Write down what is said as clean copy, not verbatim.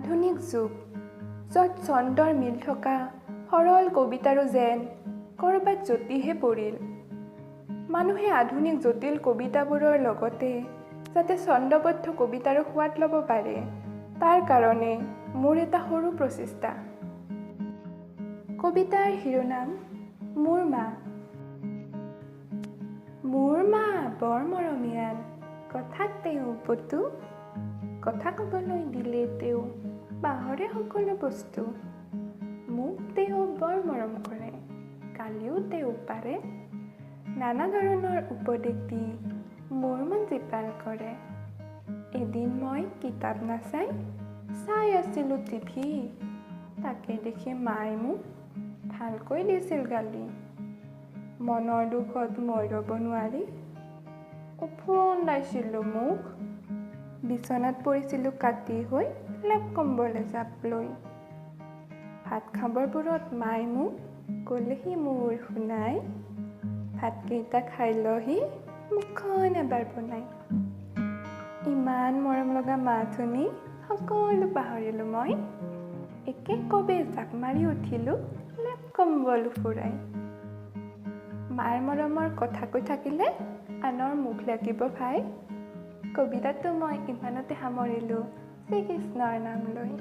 আধুনিক যুগ য'ত ছন্দৰ মিল থকা সৰল কবিতাৰো যেন ক'ৰবাত জ্যোতিহে পৰিল। মানুহে আধুনিক জটিল কবিতাবোৰৰ লগতে যাতে ছন্দবদ্ধ কবিতাৰো সোৱাদ ল'ব পাৰে, তাৰ কাৰণে মোৰ এটা সৰু প্ৰচেষ্টা। কবিতাৰ শিৰোনাম মোৰ মা। মোৰ মা বৰ মৰমীয়াল, কথাত তেওঁ পটু, কথা ক'বলৈ দিলে তেওঁ পাহৰে সকলো বস্তু। মোক তেওঁ বৰ মৰম কৰে, গালিও তেওঁ পাৰে, নানা ধৰণৰ উপদেশ দি মোৰ মন জীপাল কৰে। এদিন মই কিতাপ নাচাই চাই আছিলোঁ টিভি, তাকে দেখি মায়ে মোক ভালকৈ দিছিল গালি। মনৰ দুখত মই ৰ'ব নোৱাৰি ওফন্দাইছিলোঁ মুখ, বিচনাত পৰিছিলোঁ কাটি হৈ লেপ কম্বলে জাপ লৈ। ভাত খাবৰ পৰত মায়ে মোক ক'লেহি মোৰ শুনাই, ভাতকেইটা খাই লহি মুখখন এবাৰ বনাই। ইমান মৰম লগা মাথনি সকলো পাহৰিলোঁ মই, একে কবে জাপ মাৰি উঠিলোঁ লেপ কম্বল ফুৰাই। মাৰ মৰমৰ কথা কৈ থাকিলে আনৰ মুখ লাগিব ভাই। কবিতাটো মই ইমানতে সামৰিলোঁ শ্ৰীকৃষ্ণৰ নাম লৈ।